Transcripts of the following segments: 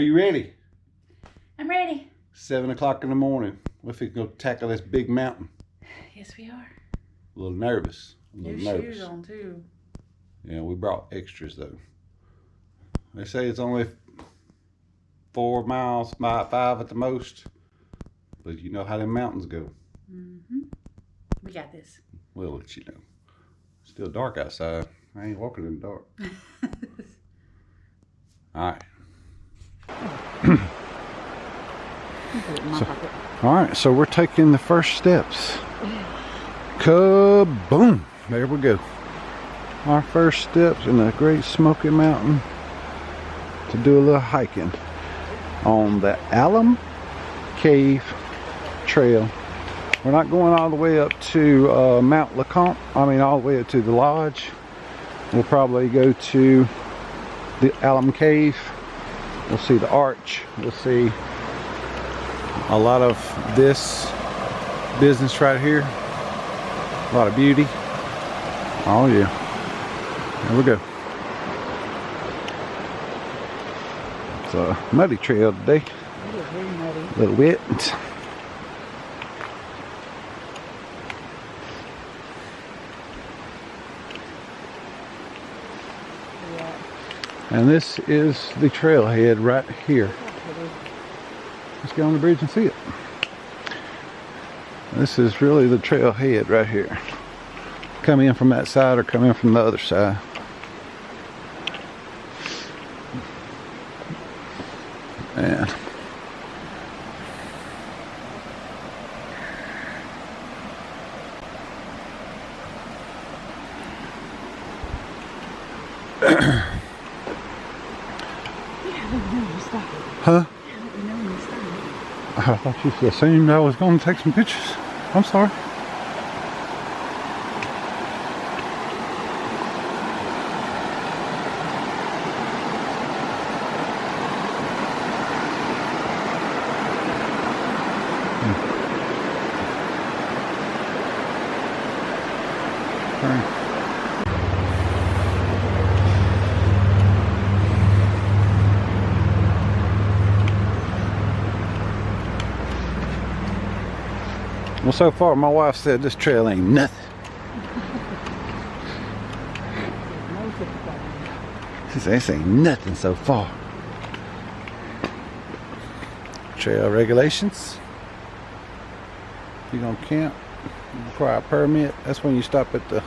Are you ready? I'm ready. 7 o'clock in the morning. We're going to tackle this big mountain. Yes, we are. A little nervous. New shoes on too. Yeah, we brought extras though. They say it's only 4 miles, 5 at the most. But you know how them mountains go. Mm-hmm. We got this. We'll let you know. Still dark outside. I ain't walking in the dark. Alright. Alright, so we're taking the first steps. Kaboom! There we go. Our first steps in the Great Smoky Mountain to do a little hiking on the Alum Cave Trail. We're not going all the way up to Mount Lecomp. I mean all the way up to the lodge. We'll probably go to the Alum Cave. We'll see the arch. We'll see a lot of this business right here. A lot of beauty. Oh yeah. There we go. It's a muddy trail today. It is very muddy. A little wet. And this is the trailhead right here. Let's get on the bridge and see it. This is really the trailhead right here. Come in from that side or come in from the other side. And huh? I thought you assumed I was going to take some pictures. I'm sorry. Well, so far my wife said this trail ain't nothing. She said this ain't nothing so far. Trail regulations. If you're gonna camp, you require a permit. That's when you stop at the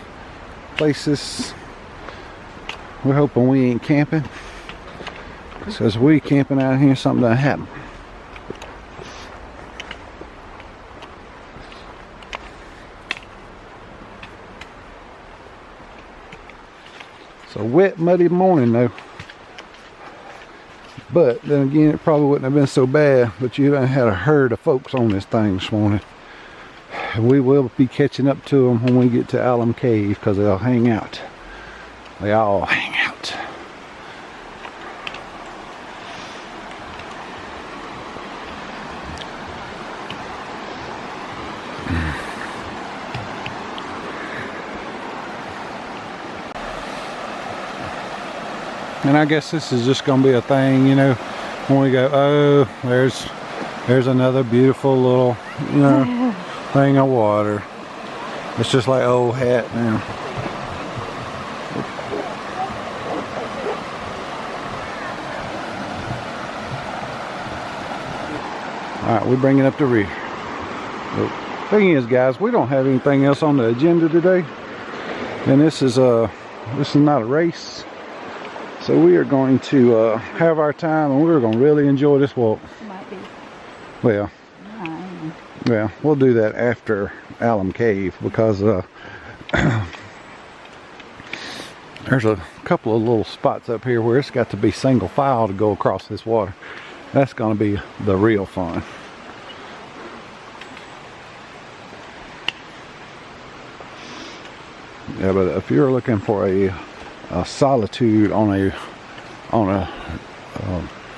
places. We're hoping we ain't camping. Because we camping out here, something done happen. It's a wet, muddy morning though. But then again, it probably wouldn't have been so bad, but you done had a herd of folks on this thing this morning. And we will be catching up to them when we get to Alum Cave because they'll hang out. They all hang out. And I guess this is just gonna be a thing, you know, when we go, oh, there's another beautiful little, you know, thing of water. It's just like old hat now. Alright, we're bringing up the rear. The thing is, guys, we don't have anything else on the agenda today. And this is not a race. So we are going to have our time, and we're going to really enjoy this walk. Might be. Well, we'll do that after Alum Cave because there's a couple of little spots up here where it's got to be single file to go across this water. That's going to be the real fun. Yeah, but if you're looking for a solitude on a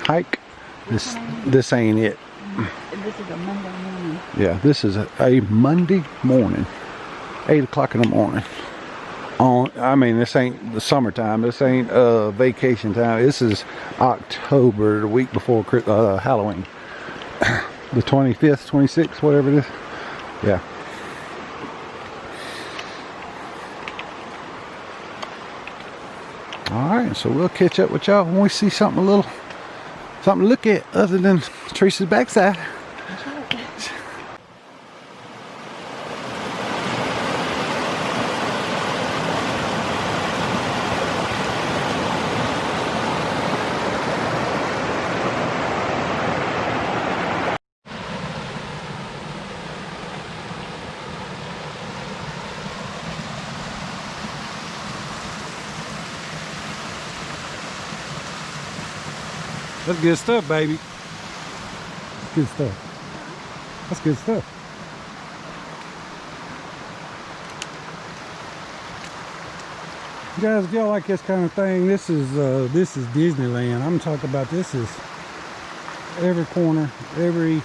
hike, this ain't it. This is a Monday morning. Yeah, this is a Monday morning, 8 o'clock in the morning. I mean, this ain't the summertime. This ain't vacation time. This is October, the week before Halloween. The 25th, 26th, whatever it is. Yeah. Alright, so we'll catch up with y'all when we see something to look at other than Teresa's backside. That's good stuff, baby. That's good stuff. That's good stuff. You guys, if y'all like this kind of thing, this is Disneyland. I'm talking about this is every corner, every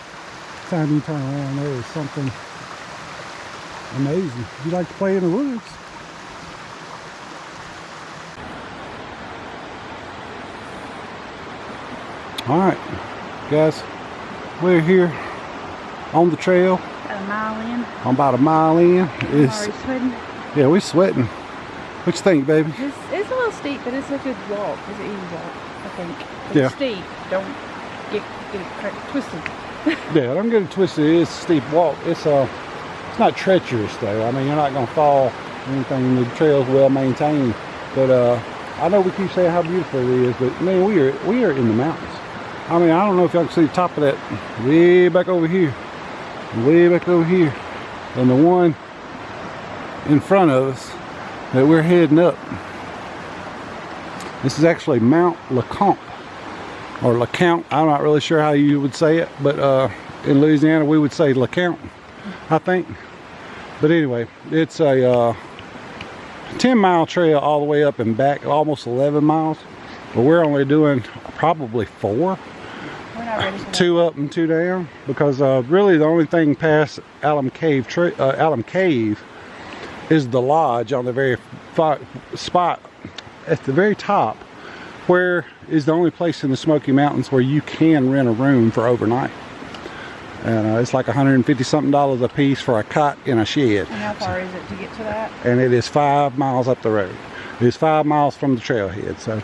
time you turn around, there is something amazing. If you like to play in the woods. Alright, guys, we're here on the trail. About a mile in. I'm about a mile in. It's already sweating. Yeah, we're sweating. What you think, baby? It's a little steep, but it's a good walk. It's an easy walk, I think. But Yeah. it's steep. Don't get it twisted. Yeah, don't get it twisted. It is a steep walk. It's not treacherous though. I mean, you're not gonna fall or anything. The trail's well maintained. But I know we keep saying how beautiful it is, but man, we are in the mountains. I mean, I don't know if y'all can see the top of that way back over here. Way back over here. And the one in front of us that we're heading up. This is actually Mount Lecomp. Or Lecomp. I'm not really sure how you would say it. But in Louisiana, we would say Lecomp, I think. But anyway, it's a 10-mile trail all the way up and back. Almost 11 miles. But we're only doing probably 4. We're not ready for that. 2 up and 2 down, because really the only thing past Alum Cave is the lodge on the very spot at the very top, where is the only place in the Smoky Mountains where you can rent a room for overnight. And it's like $150 something a piece for a cot in a shed. And how far is it to get to that? And it is 5 miles up the road. It is 5 miles from the trailhead, so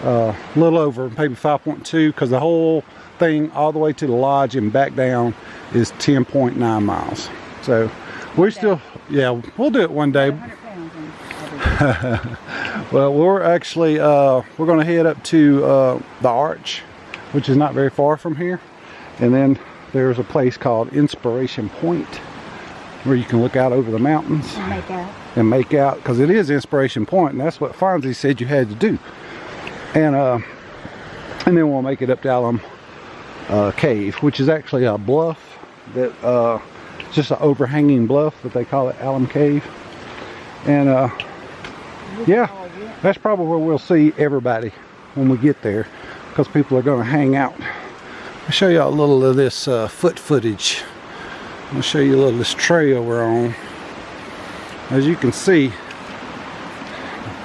a little over, maybe 5.2, because the whole thing all the way to the lodge and back down is 10.9 miles. So we're still, yeah, we'll do it one day. 100 pounds. Well, we're actually we're going to head up to the Arch, which is not very far from here, and then there's a place called Inspiration Point where you can look out over the mountains And make out. because it is Inspiration Point, and that's what Fonzie said you had to do. And then we'll make it up to Alum Cave, which is actually a bluff that just an overhanging bluff, but they call it Alum Cave. And yeah, that's probably where we'll see everybody when we get there, because people are going to hang out. I'll show you a little of this foot footage. I'll show you a little of this trail we're on. As you can see,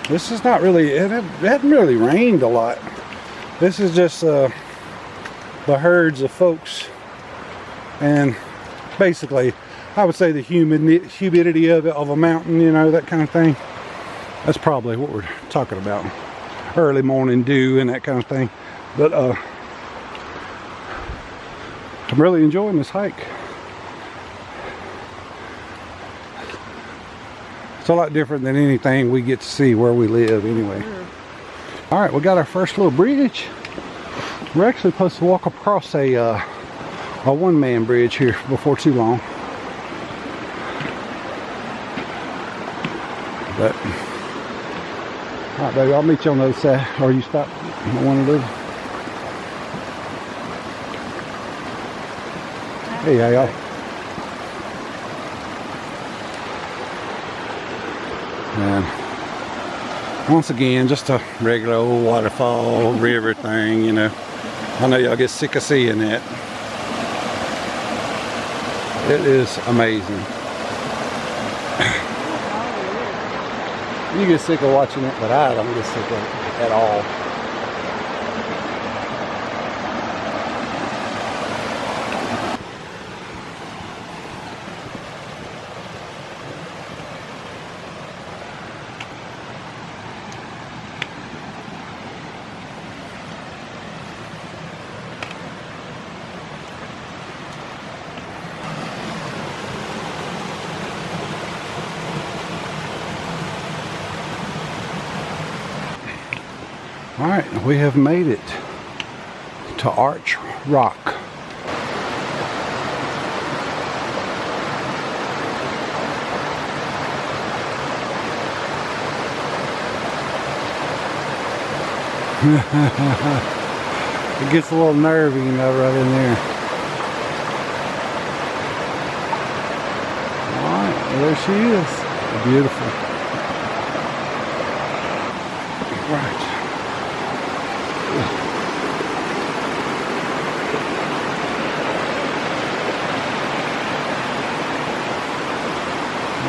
this is not really, it hadn't really rained a lot. This is just the herds of folks, and basically I would say the humidity of a mountain, you know, that kind of thing. That's probably what we're talking about. Early morning dew and that kind of thing. But I'm really enjoying this hike. It's a lot different than anything we get to see where we live anyway. All right, we got our first little bridge. We're actually supposed to walk across a one-man bridge here before too long. But, all right, baby, I'll meet you on the other side. Or you stop on one of those. Hey, how y'all? And once again, just a regular old waterfall, river thing, you know. I know y'all get sick of seeing that. It is amazing. You get sick of watching it, but I don't get sick of it at all. Alright, we have made it to Arch Rock. It gets a little nervy, you know, right in there. Alright, well, there she is. Beautiful. Right.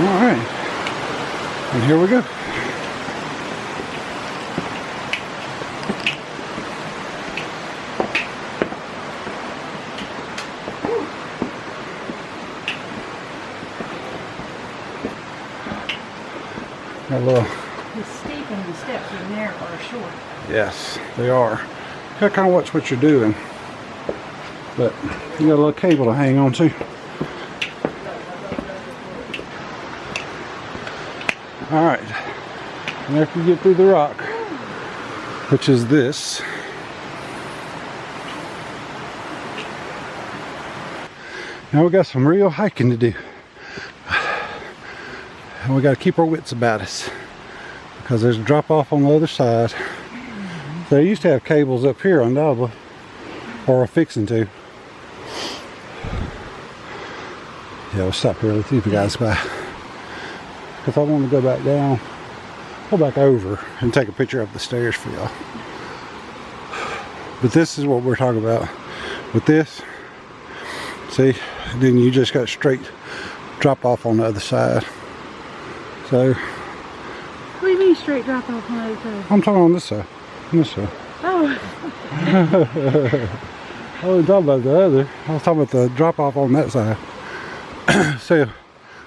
Alright, and here we go. Got a little. The steep and the steps in there are short. Yes, they are. You gotta kind of watch what you're doing. But you got a little cable to hang on to. Alright, and after you get through the rock, which is this, now we got some real hiking to do. And we got to keep our wits about us because there's a drop off on the other side. They used to have cables up here undoubtedly, or are fixing to. Yeah, we'll stop here. Let's see if the guys by. Because I want to go back down, go back over and take a picture of the stairs for y'all. But this is what we're talking about with this. See, then you just got straight drop off on the other side. So What do you mean straight drop off on the other side? I'm talking on this side. On this side. Oh. I wasn't talking about the other. I was talking about the drop off on that side. So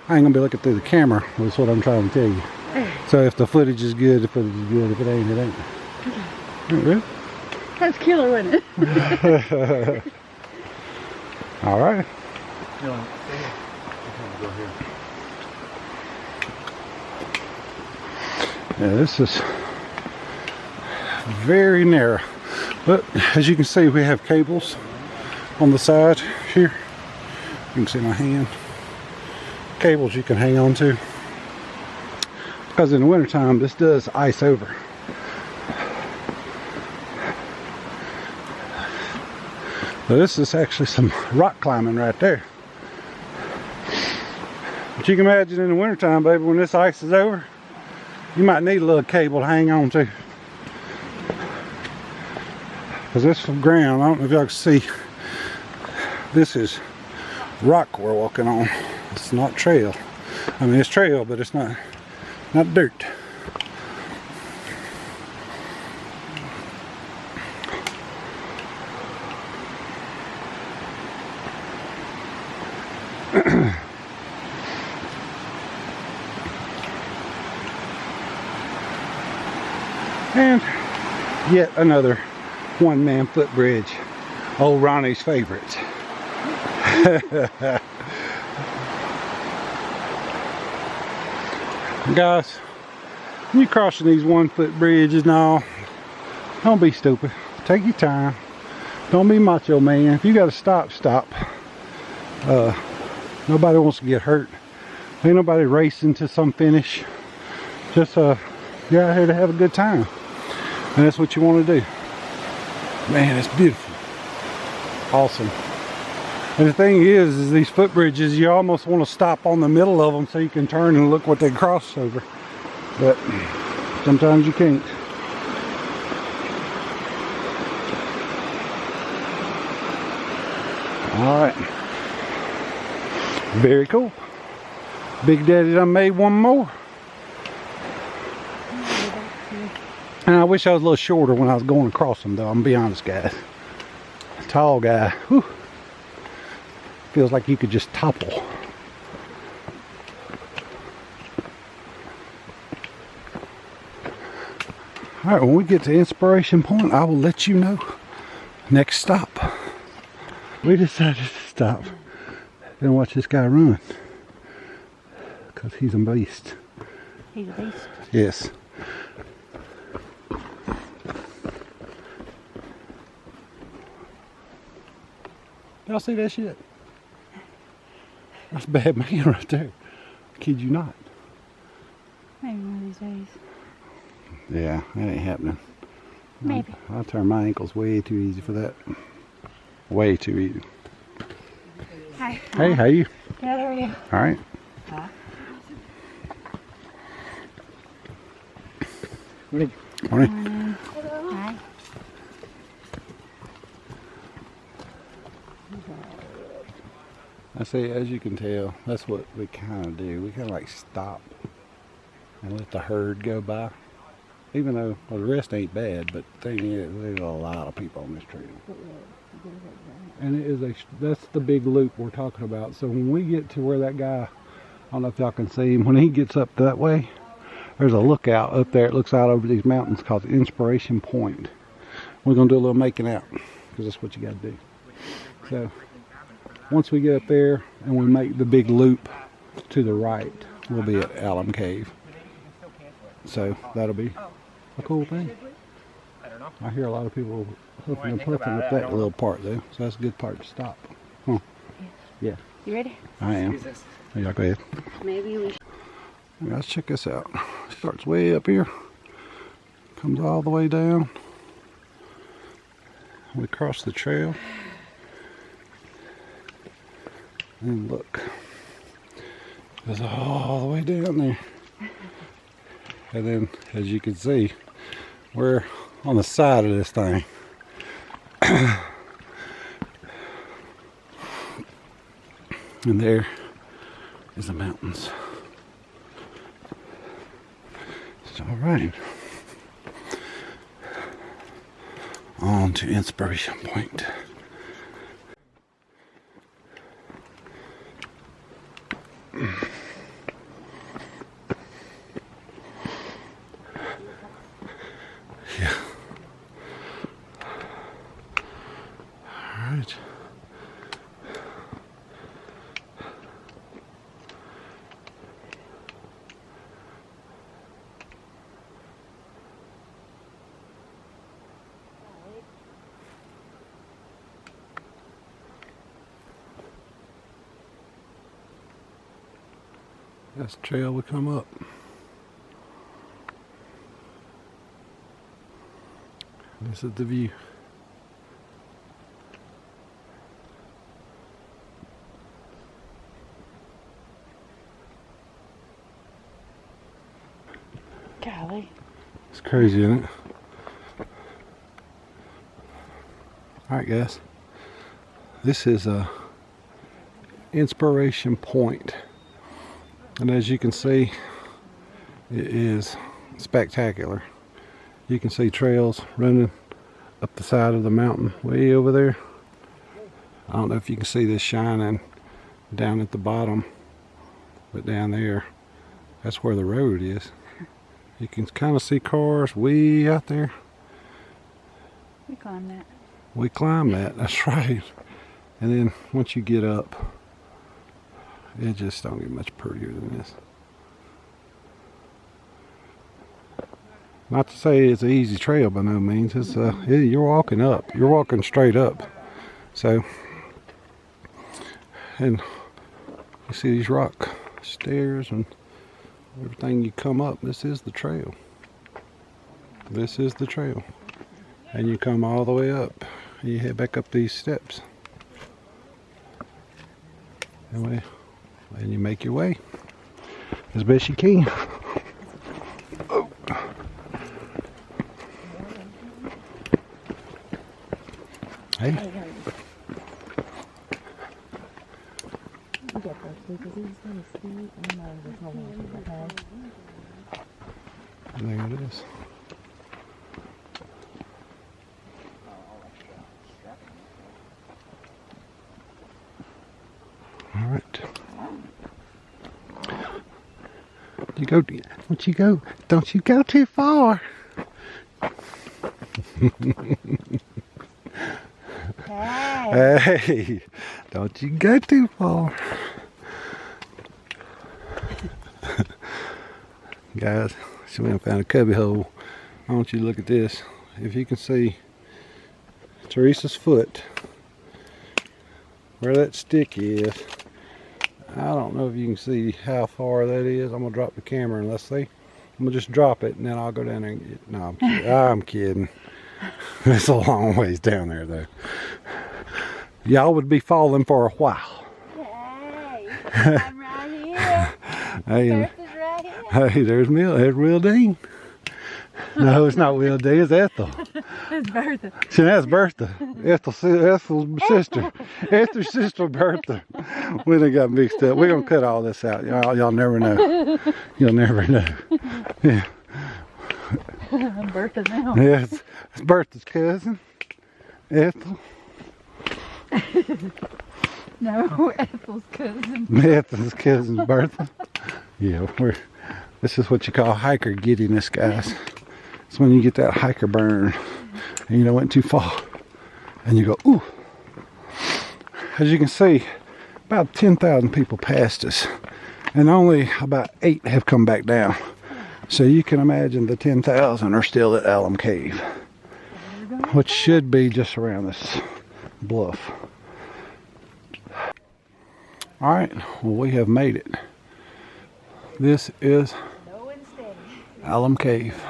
I ain't gonna be looking through the camera, that's what I'm trying to tell you. So if the footage is good, the footage is good. If it ain't, it ain't. Okay. Really? That's killer, wasn't it? Alright. Yeah, this is very narrow. But as you can see, we have cables on the side here. You can see my hand. Cables you can hang on to. Because in the wintertime, this does ice over. So this is actually some rock climbing right there. But you can imagine in the wintertime, baby, when this ice is over, you might need a little cable to hang on to. Because this ground, I don't know if y'all can see, this is rock we're walking on. It's not trail. I mean, it's trail, but it's not dirt. And yet another one-man footbridge. Old Ronnie's favorites. Guys, when you're crossing these 1-foot bridges and all, don't be stupid. Take your time. Don't be macho man. If you gotta stop, stop. Nobody wants to get hurt. Ain't nobody racing to some finish. Just you're out here to have a good time. And that's what you want to do. Man, it's beautiful. Awesome. And the thing is these footbridges, you almost want to stop on the middle of them so you can turn and look what they cross over. But sometimes you can't. Alright. Very cool. Big Daddy done made one more. And I wish I was a little shorter when I was going across them, though. I'm gonna be honest, guys. Tall guy, whew, feels like you could just topple. All right, when we get to Inspiration Point, I will let you know. Next stop. We decided to stop and watch this guy run. Because he's a beast. He's a beast. Yes. Y'all see that shit? That's bad man right there. Kid you not. Maybe one of these days. Yeah, that ain't happening. Maybe. I'll turn my ankles way too easy for that. Way too easy. Hi. Hey, how you? Good, how are you? All right. Huh? Morning. Morning. Hello. Hi. I say, as you can tell, that's what we kind of do. We kind of like stop and let the herd go by. Even though, well, the rest ain't bad, but the thing is, there's a lot of people on this trail. And it is that's the big loop we're talking about. So when we get to where that guy, I don't know if y'all can see him, when he gets up that way, there's a lookout up there. It looks out over these mountains called Inspiration Point. We're going to do a little making out, because that's what you got to do. So once we get up there and we make the big loop to the right, we'll be at Alum Cave. So that'll be a cool thing. I hear a lot of people hoofing and puffing up that little part though, so that's a good part to stop. Huh? Yeah. You ready? I am. Yeah, go ahead. Maybe we should. Let's check this out. Starts way up here, comes all the way down. We cross the trail, and look, goes all the way down there. And then, as you can see, we're on the side of this thing. And there is the mountains. So, all right. On to Inspiration Point. Yeah. All right. That's the trail we come up. This is the view. Golly. It's crazy, isn't it? Alright guys. This is a Inspiration Point. And as you can see, it is spectacular. You can see trails running up the side of the mountain way over there. I don't know if you can see this shining down at the bottom, but down there, that's where the road is. You can kind of see cars way out there. We climbed that. We climbed that, that's right. And then once you get up, it just don't get much prettier than this. Not to say it's an easy trail by no means. It's you're walking up. You're walking straight up. So, and you see these rock stairs and everything you come up. This is the trail. This is the trail. And you come all the way up. And you head back up these steps. And you make your way as best you can. Oh. Hey. There it is. Don't you go too far. Hey, don't you go too far. Guys, she went and found a cubby hole. I want you to look at this. If you can see Teresa's foot, where that stick is, I don't know if you can see how far that is. I'm going to drop the camera and let's see. I'm going to just drop it and then I'll go down there and get it. No, I'm kidding. I'm kidding. It's a long ways down there though. Y'all would be falling for a while. Hey, I'm right here. Hey, Bertha's right here. hey, there's Will Dean. No, it's not Will Dean, it's Ethel. It's Bertha. See, that's Bertha. Ethel's sister. Ethel's sister, Bertha. We done got mixed up. We're going to cut all this out. Y'all never know. You'll never know. Yeah. I'm Bertha now. Yeah, it's Bertha's cousin, Ethel. No, Ethel's cousin. Ethel's cousin, Bertha. Yeah, this is what you call hiker giddiness, guys. It's when you get that hiker burn and you don't went too far and you go, ooh. As you can see, about 10,000 people passed us and only about 8 have come back down. So you can imagine the 10,000 are still at Alum Cave, which should be just around this bluff. All right, well, we have made it. This is Alum Cave,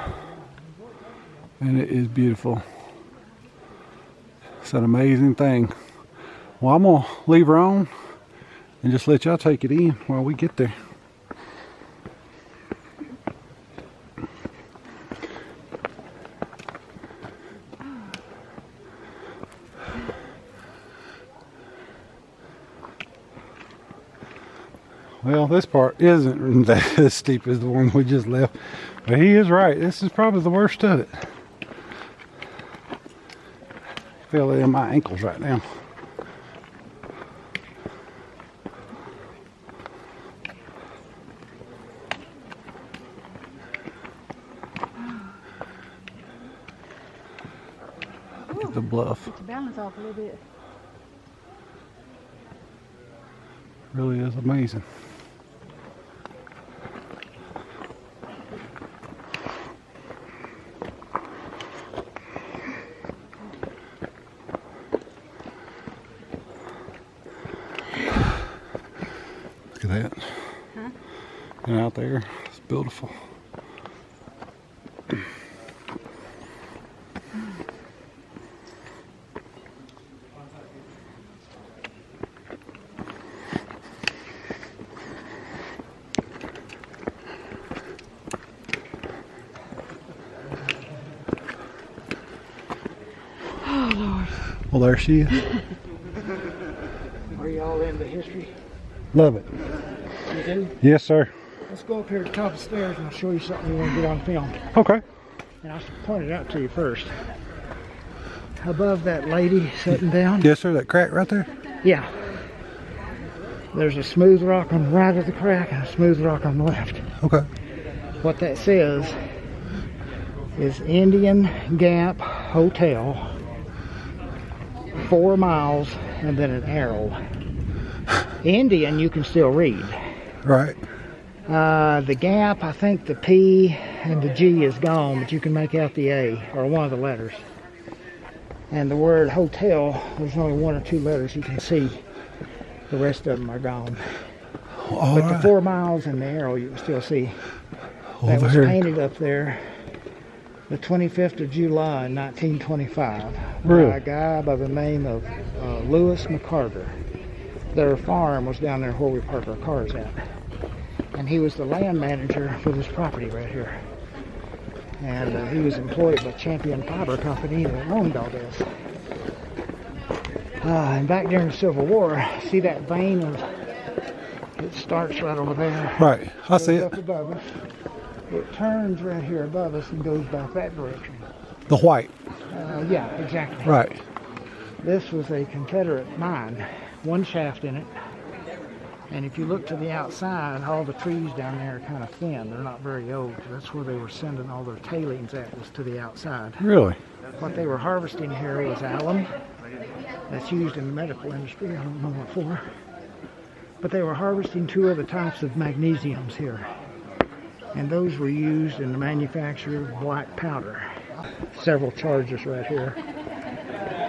and it is beautiful. It's an amazing thing. Well, I'm gonna leave her on and just let y'all take it in while we get there. Well, this part isn't as steep as the one we just left, but he is right. This is probably the worst of it. I feel it in my ankles right now. Look at the bluff. Get your balance off a little bit. Really is amazing. Look at that. Huh? And out there, it's beautiful. Well, there she is. Are y'all into history? Love it. You do? Yes, sir. Let's go up here to the top of the stairs and I'll show you something you want to get on film. Okay. And I'll point it out to you first. Above that lady sitting down. Yes, sir. That crack right there? Yeah. There's a smooth rock on the right of the crack and a smooth rock on the left. Okay. What that says is Indian Gap Hotel, 4 miles, and then an arrow. Indian you can still read. Right. The Gap, I think the P and the G is gone, but you can make out the A, or one of the letters. And the word hotel, there's only 1 or 2 letters you can see. The rest of them are gone. All But right. the 4 miles and the arrow you can still see. That Over was here. painted up there the 25th of July in 1925 Really? by a guy by the name of Lewis McCarter. Their farm was down there where we park our cars at. And he was the land manager for this property right here. And he was employed by Champion Fiber Company that owned all this. And back during the Civil War, see that vein of, it starts right over there. Right. I see Goes it. up above us. It turns right here above us and goes back that direction. The white. Yeah, exactly. Right. This was a Confederate mine. 1 shaft in it. And if you look to the outside, all the trees down there are kind of thin. They're not very old. That's where they were sending all their tailings at, was to the outside. Really? What they were harvesting here was alum. That's used in the medical industry. I don't know what for. But they were harvesting 2 other types of magnesiums here. And those were used in the manufacture of black powder. Several charges right here.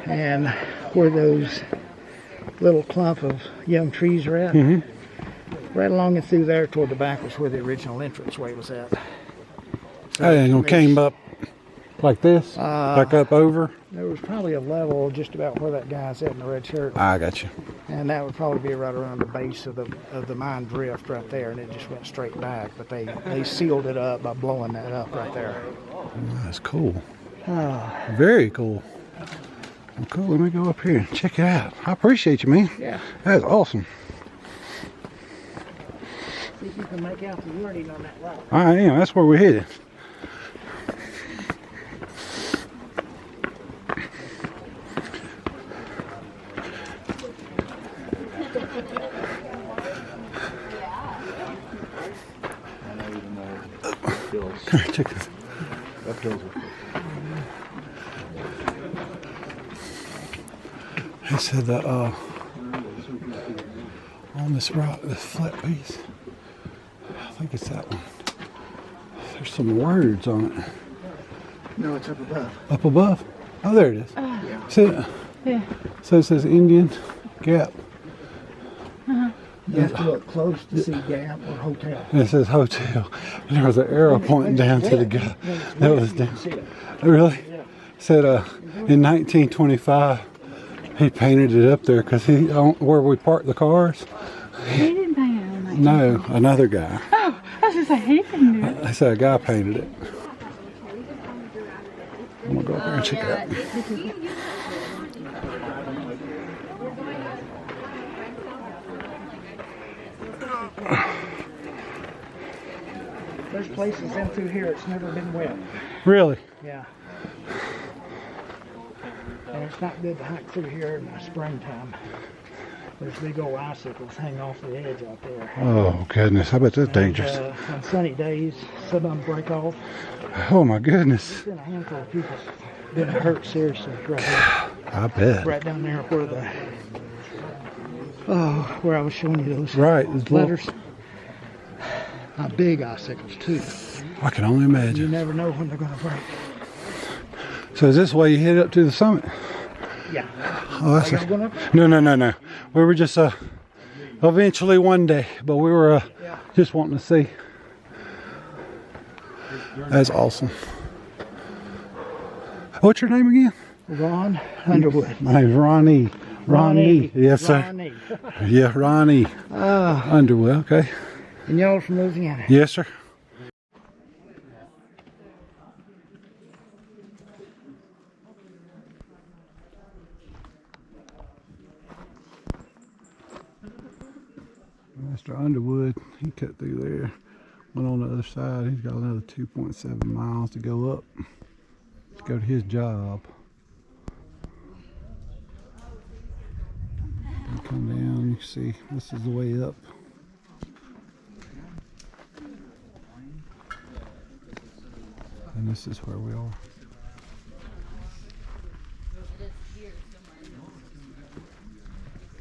And where those little clump of young trees are at, right along and through there toward the back was where the original entranceway was at. So and came up like this, back up over. There was probably a level just about where that guy's at in the red shirt. I got you. And that would probably be right around the base of the mine drift right there, and it just went straight back. But they sealed it up by blowing that up right there. That's cool. Very cool. Well, cool. Let me go up here and check it out. I appreciate you, man. Yeah. That's awesome. See if you can make out the wording on that rock. I am. That's where we're headed. Come here, check this. He said that on this rock, this flat piece, I think it's that one. There's some words on it. No, it's up above. Up above? Oh, there it is. Yeah. See it? Yeah. So it says Indian Gap. You have to look close to see Gap or Hotel. And it says hotel. And there was an arrow pointing down to the guy that was down. Really? Said in 1925 he painted it up there because where we parked the cars. He didn't paint it on that. No, another guy. Oh, I was just like, he didn't do it. They said a guy painted it. I'm gonna go up there and check it out. There's places in through here it's never been wet. Really? Yeah. And it's not good to hike through here in the springtime. There's big old icicles hang off the edge out there. Oh goodness, I bet that's dangerous. On sunny days, some of them break off. Oh my goodness. There's been a handful of people been hurt seriously right here. I bet. Right down there where where I was showing you those letters. Big icicles too. I can only You imagine. never know when they're going to break. So is this the way you head up to the summit? Yeah. Oh, that's Are y'all going up there? No. We were just eventually one day, but we were just wanting to see. That's awesome. What's your name again? Ron Underwood. My name's Ronnie. Ronnie. Yes, sir. Ronnie. Yeah, Ronnie Underwood. Okay. And y'all are from Louisiana? Yes, sir. Mr. Underwood, he cut through there, went on the other side. He's got another 2.7 miles to go up to go to his job. You come down, you can see this is the way up. And this is where we are.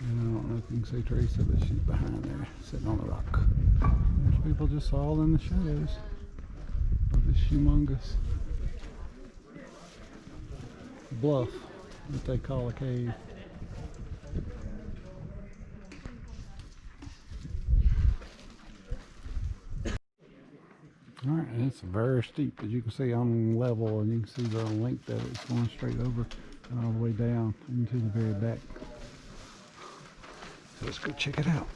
And I don't know if you can see Teresa, but she's behind there, sitting on the rock. There's people just all in the shadows of this humongous bluff that they call a cave. Alright, and it's very steep. As you can see, I'm level, and you can see the length of it. It's going straight over and all the way down into the very back. So let's go check it out.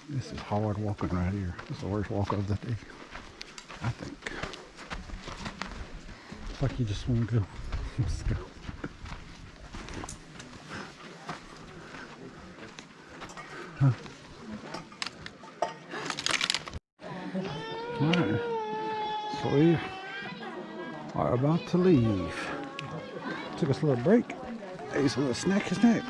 This is hard walking right here. This is the worst walk of the day, I think. It's like you just want to go. Let's go. Huh? Alright, so we are about to leave. Took us a little break. Ate a little snacky snack.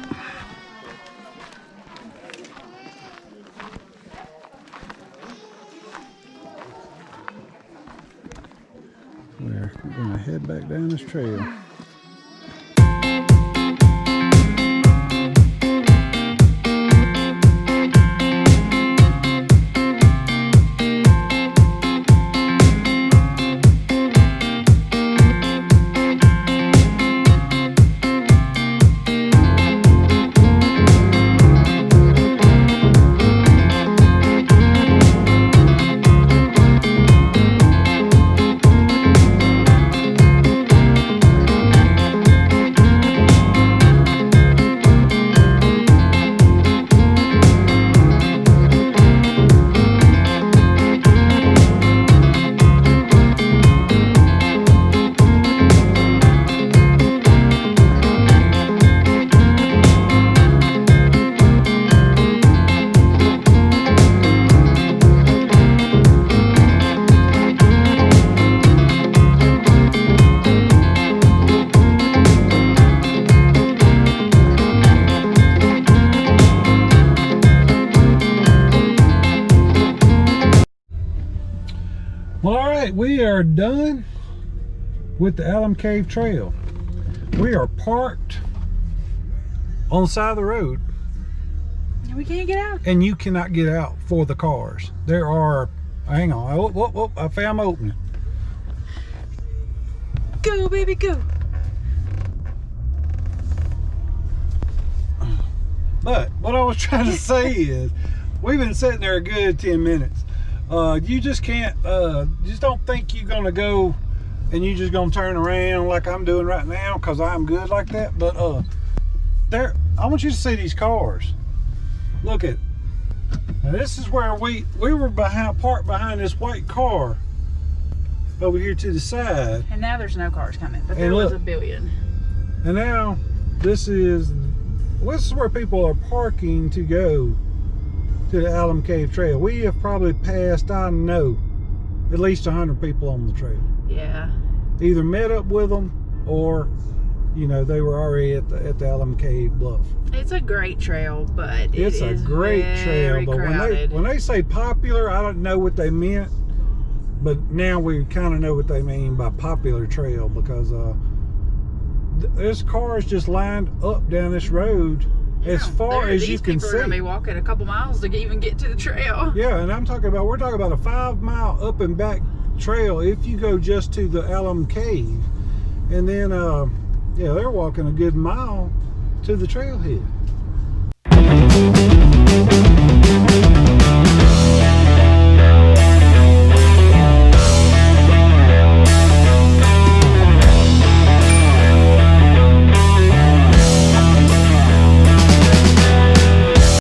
We're gonna head back down this trail. Well, all right, we are done with the Alum Cave Trail. We are parked on the side of the road. We can't get out. And you cannot get out for the cars. There are, hang on, oh, I found my opening. Go, baby, go. But what I was trying to say is, we've been sitting there a good 10 minutes. You just can't, just don't think you're gonna go and you just gonna turn around like I'm doing right now, because I'm good like that. But there, I want you to see these cars. Look at, now this is where we were parked behind this white car over here to the side. And now there's no cars coming, but And there was look. a billion. And now this is where people are parking to go to the Alum Cave Trail. We have probably passed, I know, at least 100 people on the trail. Yeah. Either met up with them, or you know, they were already at the Alum Cave Bluff. It's a great trail, but It's a great trail, but crowded. when they say popular, I don't know what they meant, but now we kind of know what they mean by popular trail, because there's cars just lined up down this road as far as you can see. These people are gonna be walking a couple miles to even get to the trail. Yeah, and we're talking about a 5-mile up and back trail if you go just to the Alum Cave, and then yeah, they're walking a good mile to the trailhead.